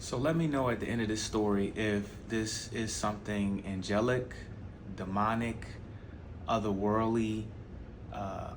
So let me know at the end of this story if this is something angelic, demonic, otherworldly, uh,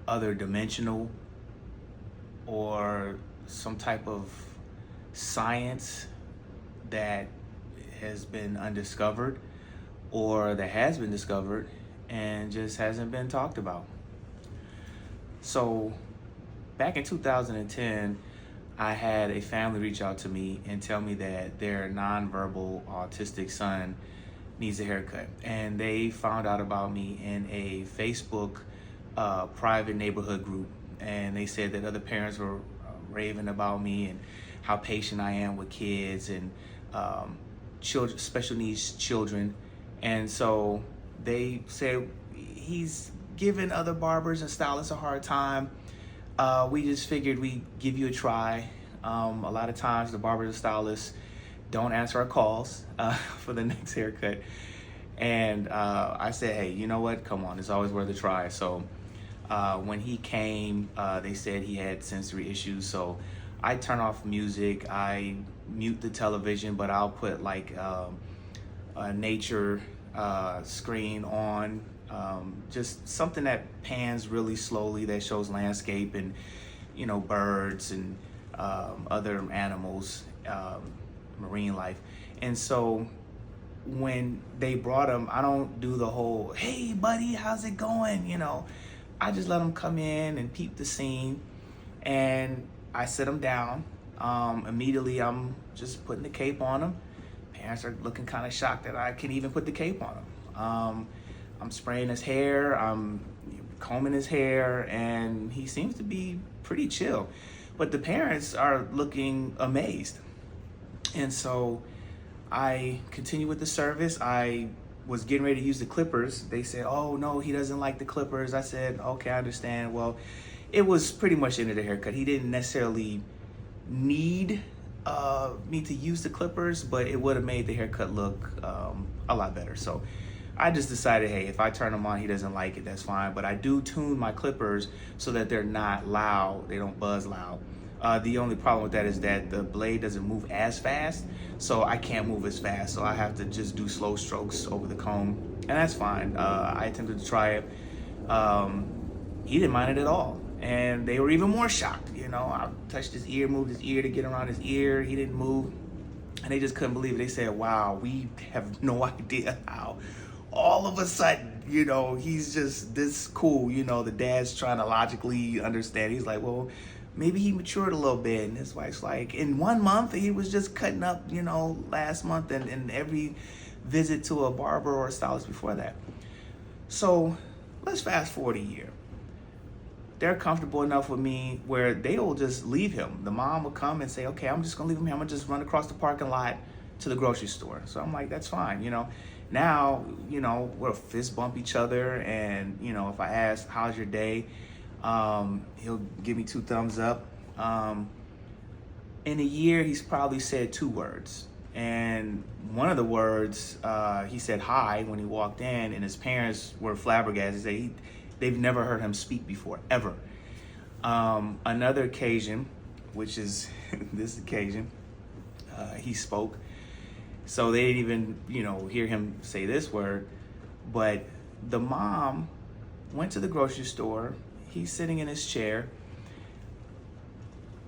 other dimensional, or some type of science that has been undiscovered or that has been discovered and just hasn't been talked about. So back in 2010, I had a family reach out to me and tell me that their nonverbal autistic son needs a haircut. And they found out about me in a Facebook private neighborhood group. And they said that other parents were raving about me and how patient I am with kids and children, special needs children. And so they said he's giving other barbers and stylists a hard time. We just figured we'd give you a try. A lot of times the barbers and stylists don't answer our calls for the next haircut. And I said, hey, you know what? Come on, it's always worth a try. So when he came, they said he had sensory issues. So I turn off music, I mute the television, but I'll put like a nature screen on. Just something that pans really slowly, that shows landscape and, you know, birds and other animals, marine life. And so when they brought him, I don't do the whole, hey buddy, how's it going? You know, I just let him come in and peep the scene, and I sit him down. Immediately I'm just putting the cape on him. Parents are looking kind of shocked that I can even put the cape on him. I'm spraying his hair, I'm combing his hair, and he seems to be pretty chill. But the parents are looking amazed. And so I continue with the service. I was getting ready to use the clippers. They said, oh no, he doesn't like the clippers. I said, okay, I understand. Well, it was pretty much the end of the haircut. He didn't necessarily need me to use the clippers, but it would have made the haircut look a lot better. So I just decided, hey, if I turn them on, he doesn't like it, that's fine. But I do tune my clippers so that they're not loud, they don't buzz loud. The only problem with that is that the blade doesn't move as fast, so I can't move as fast. So I have to just do slow strokes over the comb, and that's fine. I attempted to try it. He didn't mind it at all. And they were even more shocked. You know, I touched his ear, moved his ear to get around his ear. He didn't move. And they just couldn't believe it. They said, wow, we have no idea how all of a sudden, you know, he's just this cool. You know, the dad's trying to logically understand. He's like, well, maybe he matured a little bit. And his wife's like, in 1 month, he was just cutting up, you know, last month and every visit to a barber or a stylist before that. So let's fast forward a year. They're comfortable enough with me where they'll just leave him. The mom will come and say, okay, I'm just gonna leave him here. I'm gonna just run across the parking lot to the grocery store. So I'm like, that's fine, you know. Now, you know, we'll fist bump each other, and, you know, if I ask, how's your day? He'll give me 2 thumbs up. In a year, he's probably said 2 words. And one of the words, he said hi when he walked in, and his parents were flabbergasted. They said they've never heard him speak before, ever. Another occasion, which is this occasion, he spoke. So they didn't even, you know, hear him say this word. But the mom went to the grocery store. He's sitting in his chair.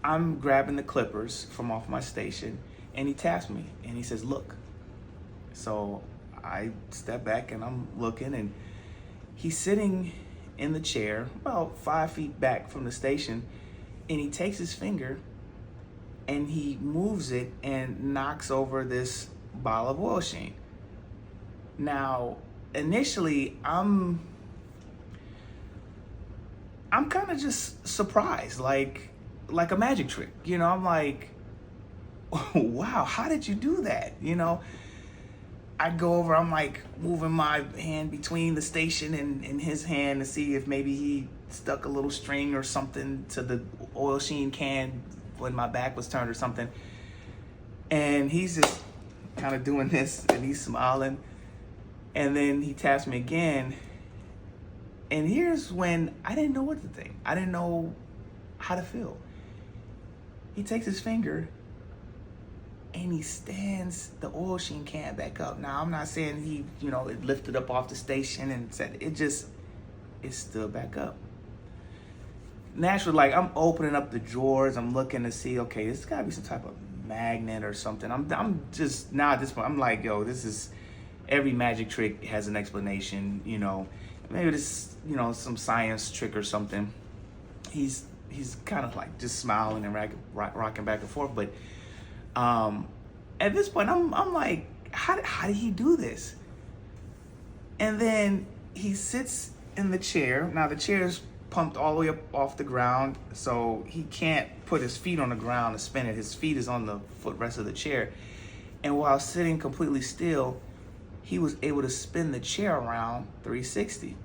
I'm grabbing the clippers from off my station, and he taps me and he says, look. So I step back and I'm looking, and he's sitting in the chair about 5 feet back from the station, and he takes his finger and he moves it and knocks over this bottle of oil sheen. Now, initially, I'm kind of just surprised, like a magic trick. You know, I'm like, wow, how did you do that? You know, I go over, I'm like moving my hand between the station and his hand to see if maybe he stuck a little string or something to the oil sheen can when my back was turned or something. And he's just kind of doing this, and he's smiling. And then he taps me again. And here's when I didn't know what to think. I didn't know how to feel. He takes his finger and he stands the oil sheen can back up. Now, I'm not saying he, it lifted up off the station and said it stood back up. Naturally, like, I'm opening up the drawers, I'm looking to see, okay, this gotta be some type of magnet or something. I'm just, now at this point, I'm like, yo, this is, every magic trick has an explanation, maybe this, some science trick or something. He's kind of like just smiling and rocking back and forth. But at this point, I'm like, how did he do this? And then he sits in the chair. Now the chair is pumped all the way up off the ground, so he can't put his feet on the ground to spin it. His feet is on the footrest of the chair. And while sitting completely still, he was able to spin the chair around 360.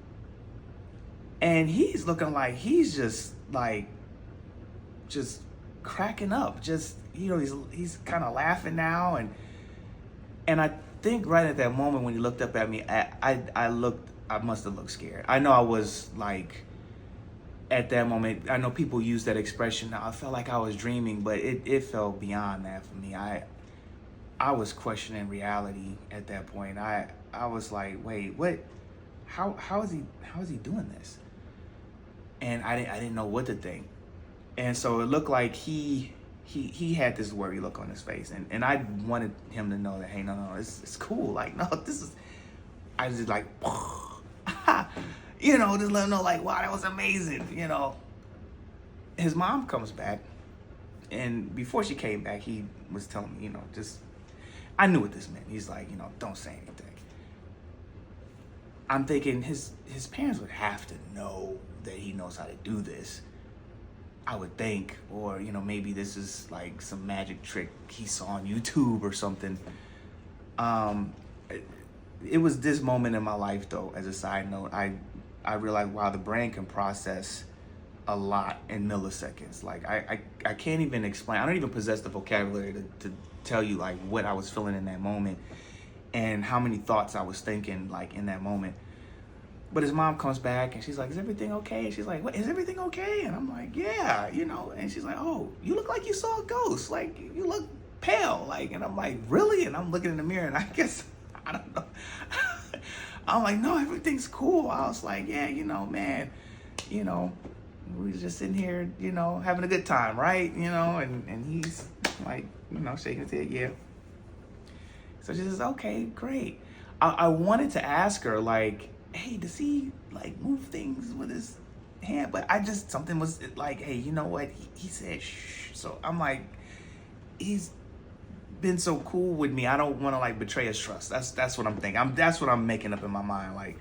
And he's looking like he's just cracking up. He's kind of laughing now. And I think right at that moment when he looked up at me, I must have looked scared. I know I was like, at that moment, I know people use that expression now, I felt like I was dreaming, but it felt beyond that for me. I was questioning reality at that point. I was like, wait, what? How is he doing this? And I didn't know what to think. And so it looked like he had this worry look on his face, and I wanted him to know that, hey, no, it's cool. Like, no, this is. I just like, just let him know, like, wow, that was amazing. His mom comes back, and before she came back, he was telling me, I knew what this meant. He's like, don't say anything. I'm thinking his parents would have to know that he knows how to do this, I would think. Or, maybe this is like some magic trick he saw on YouTube or something. It was this moment in my life, though, as a side note, I realized, wow, the brain can process a lot in milliseconds. Like, I can't even explain. I don't even possess the vocabulary to tell you, like, what I was feeling in that moment and how many thoughts I was thinking, like, in that moment. But his mom comes back and she's like, is everything okay? And she's like, what, is everything okay? And I'm like, yeah, and she's like, oh, you look like you saw a ghost. Like, you look pale. Like, and I'm like, really? And I'm looking in the mirror, and I guess, I don't know. I'm like, no, everything's cool. I was like, yeah, man, we was just sitting here, having a good time, right? And he's like, shaking his head, yeah. So she says, okay, great. I wanted to ask her, like, hey, does he, like, move things with his hand? But something was like, hey, you know what? He said, shh. So I'm like, he's been so cool with me. I don't want to, like, betray his trust. That's what I'm thinking. That's what I'm making up in my mind. Like,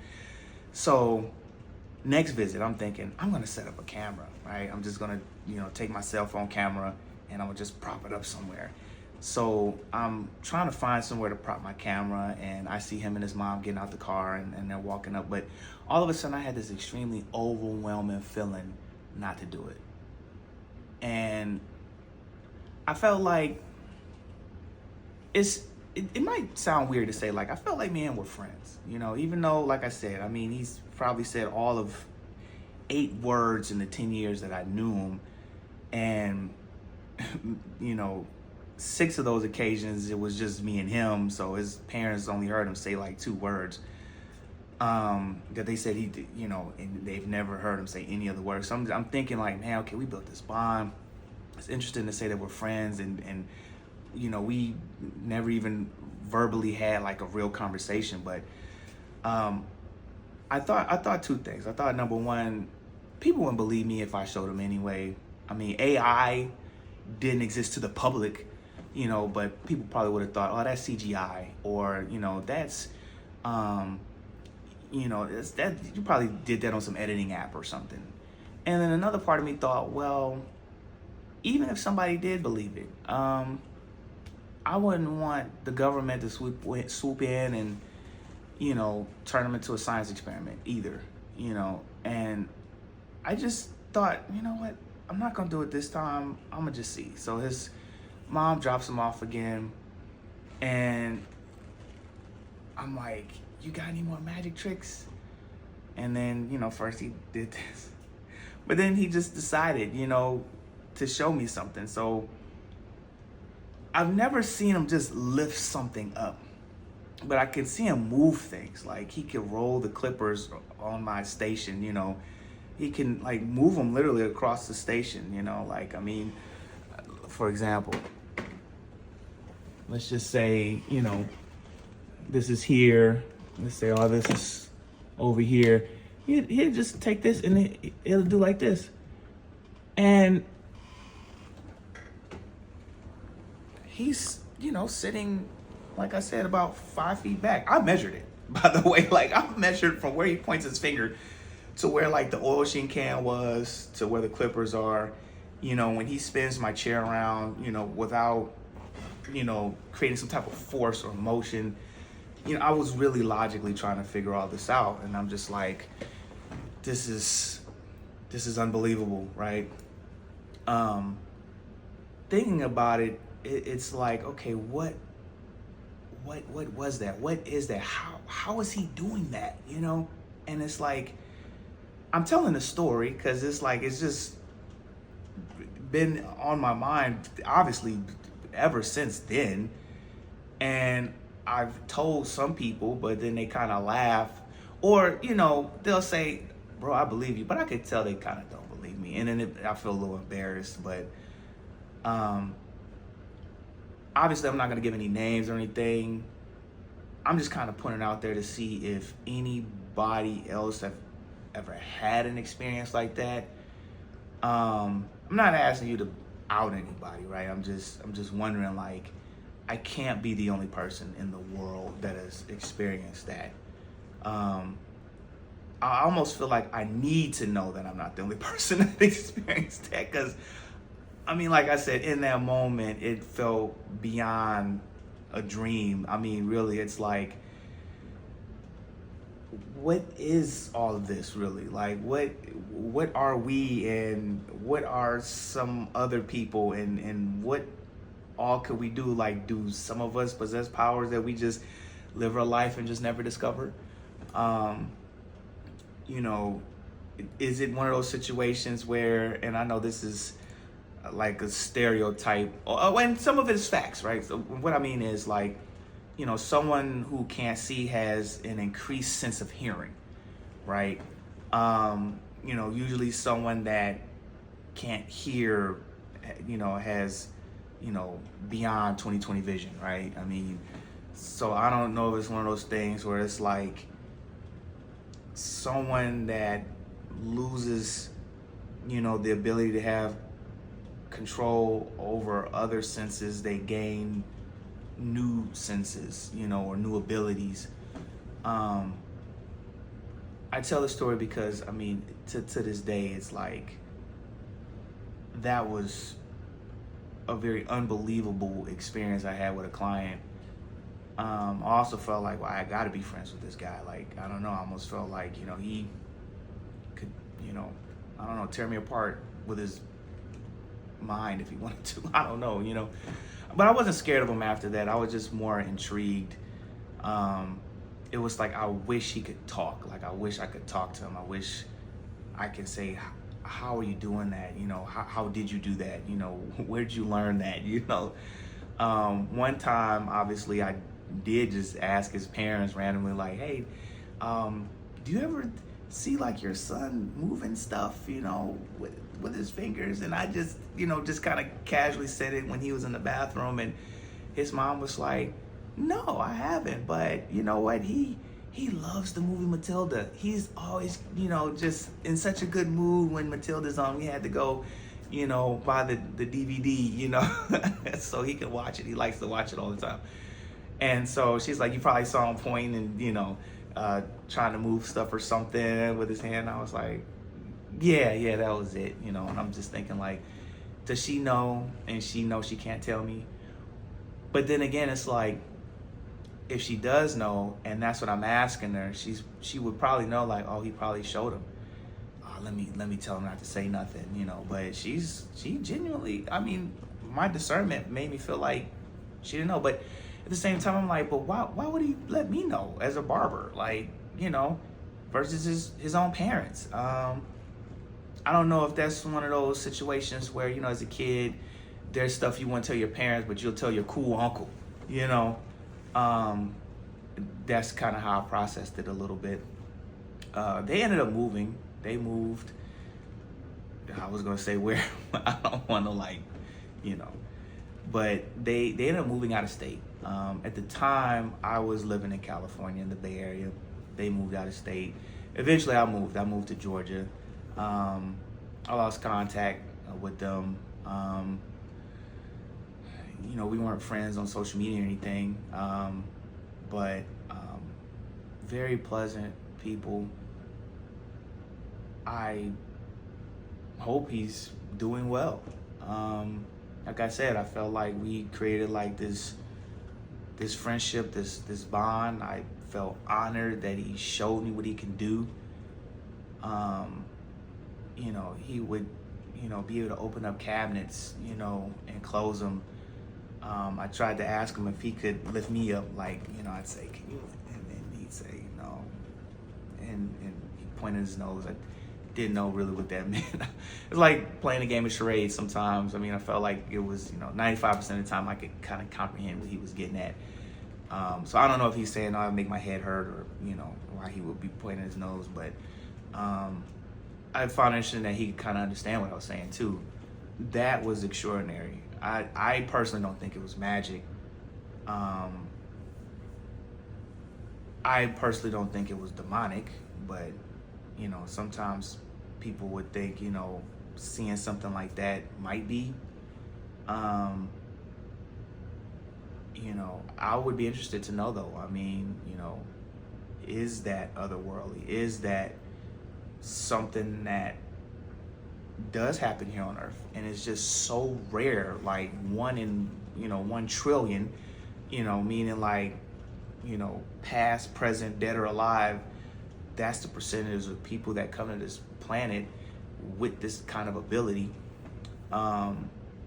so next visit, I'm thinking, I'm going to set up a camera, right? I'm just going to, take my cell phone camera and I'm going to just prop it up somewhere. So I'm trying to find somewhere to prop my camera, and I see him and his mom getting out the car and they're walking up. But all of a sudden I had this extremely overwhelming feeling not to do it. And I felt like it might sound weird to say, like, I felt like me and him were friends, even though, like I said, I mean, he's probably said all of 8 words in the 10 years that I knew him. And, 6 of those occasions, it was just me and him. So his parents only heard him say like 2 words that they said he did, and they've never heard him say any other words. So I'm thinking, like, man, okay, we built this bond. It's interesting to say that we're friends, and we never even verbally had like a real conversation. But I thought 2 things. I thought, number one, people wouldn't believe me if I showed them anyway. I mean, AI didn't exist to the public, but people probably would have thought, oh, that's CGI, or that's it's that you probably did that on some editing app or something. And then another part of me thought, well, even if somebody did believe it, I wouldn't want the government to swoop in and turn them into a science experiment either. And I just thought, you know what, I'm not gonna do it this time. I'm gonna just see. So his mom drops him off again, and I'm like, you got any more magic tricks? And then, first he did this, but then he just decided, to show me something. So I've never seen him just lift something up, but I can see him move things. Like he could roll the clippers on my station, he can like move them literally across the station, like, I mean, for example, let's just say, this is here. Let's say, oh, this is over here. He'll just take this and it'll do like this. And he's, sitting, like I said, about 5 feet back. I measured it, by the way. Like, I measured from where he points his finger to where, like, the oil sheen can was, to where the clippers are. When he spins my chair around, without, creating some type of force or motion. I was really logically trying to figure all this out. And I'm just like, this is unbelievable, right? Thinking about it, it's like, okay, what was that? What is that? How is he doing that? And it's like, I'm telling the story because it's like, it's just been on my mind, obviously, ever since then. And I've told some people, but then they kind of laugh, or, they'll say, bro, I believe you, but I could tell they kind of don't believe me. And then I feel a little embarrassed, but, obviously I'm not going to give any names or anything. I'm just kind of putting it out there to see if anybody else have ever had an experience like that. I'm not asking you to out anybody, right? I'm just wondering, like, I can't be the only person in the world that has experienced that. I almost feel like I need to know that I'm not the only person that experienced that, because, I mean, like I said, in that moment, it felt beyond a dream. I mean, really, it's like, what is all of this really? Like, what are we, and what are some other people, and what all could we do? Like, do some of us possess powers that we just live our life and just never discover? Is it one of those situations where, and I know this is like a stereotype, and some of it is facts, right? So what I mean is, like, someone who can't see has an increased sense of hearing, right? Usually someone that can't hear, has, beyond 20/20 vision, right? I mean, so I don't know if it's one of those things where it's like someone that loses, the ability to have control over other senses, they gain new senses, or new abilities. I tell the story because, I mean, to this day, it's like, that was a very unbelievable experience I had with a client. I also felt like, well, I gotta be friends with this guy. Like, I don't know, I almost felt like, he could, I don't know, tear me apart with his mind if he wanted to. I don't know, but I wasn't scared of him after that. I was just more intrigued. It was like, I wish he could talk. Like, I wish I could talk to him. I wish I could say, how are you doing that? How did you do that? Where'd you learn that? One time, obviously, I did just ask his parents randomly, like, hey, do you ever see like your son moving stuff, with his fingers? And I just, just kind of casually said it when he was in the bathroom, and his mom was like, no, I haven't, but you know what? He loves the movie Matilda. He's always, just in such a good mood when Matilda's on. We had to go, buy the DVD, so he can watch it. He likes to watch it all the time. And so she's like, you probably saw him pointing and, trying to move stuff or something with his hand. I was like, yeah, that was it, and I'm just thinking, like, does she know? And she knows she can't tell me. But then again, it's like, if she does know, and that's what I'm asking her, she would probably know, like, oh, he probably showed him. Oh, let me tell him not to say nothing, But she genuinely, I mean, my discernment made me feel like she didn't know. But at the same time, I'm like, but why would he let me know as a barber? Like, versus his own parents. I don't know if that's one of those situations where, as a kid, there's stuff you won't tell your parents, but you'll tell your cool uncle, you know. Um, that's kind of how I processed it a little bit. They ended up moving. They moved. I was gonna say where. I don't want to but they ended up moving out of state. At the time, I was living in California in the Bay Area. They moved out of state. Eventually, I moved. I moved to Georgia. I lost contact with them. We weren't friends on social media or anything, but very pleasant people. I hope he's doing well. Like I said, I felt like we created like this friendship, this bond. I felt honored that he showed me what he can do. He would, be able to open up cabinets, and close them. I tried to ask him if he could lift me up, I'd say, "Can you?" And then he'd say, "No," and he pointed his nose. I didn't know really what that meant. It's like playing a game of charades sometimes. I mean, I felt like it was, 95% of the time I could kind of comprehend what he was getting at. So I don't know if he's saying, "Oh, I'll make my head hurt," or, why he would be pointing his nose. But I found it interesting that he could kind of understand what I was saying too. That was extraordinary. I personally don't think it was magic. I personally don't think it was demonic, but sometimes people would think, seeing something like that might be. I would be interested to know though. I mean, is that otherworldly? Is that something that does happen here on Earth? And it's just so rare, like 1 in 1 trillion, meaning like, past, present, dead or alive. That's the percentage of people that come to this planet with this kind of ability. I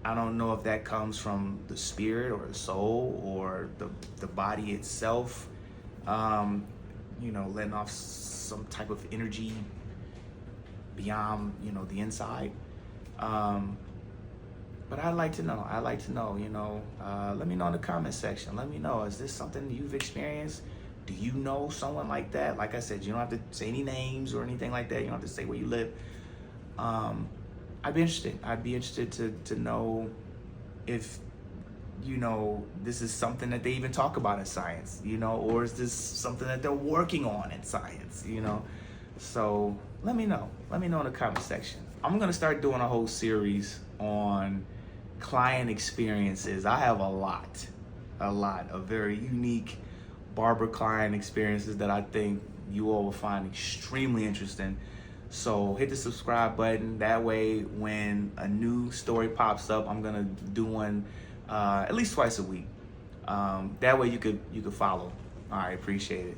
don't know if that comes from the spirit or the soul or the body itself, letting off some type of energy beyond, the inside. But I'd like to know. Let me know in the comment section. Let me know, is this something you've experienced? Do you know someone like that? Like I said, you don't have to say any names or anything like that. You don't have to say where you live. I'd be interested. I'd be interested to know if, this is something that they even talk about in science, or is this something that they're working on in science, So let me know. Let me know in the comment section. I'm going to start doing a whole series on client experiences. I have a lot of very unique barber client experiences that I think you all will find extremely interesting. So hit the subscribe button. That way, when a new story pops up, I'm gonna do one at least twice a week. That way you could follow. All right, appreciate it.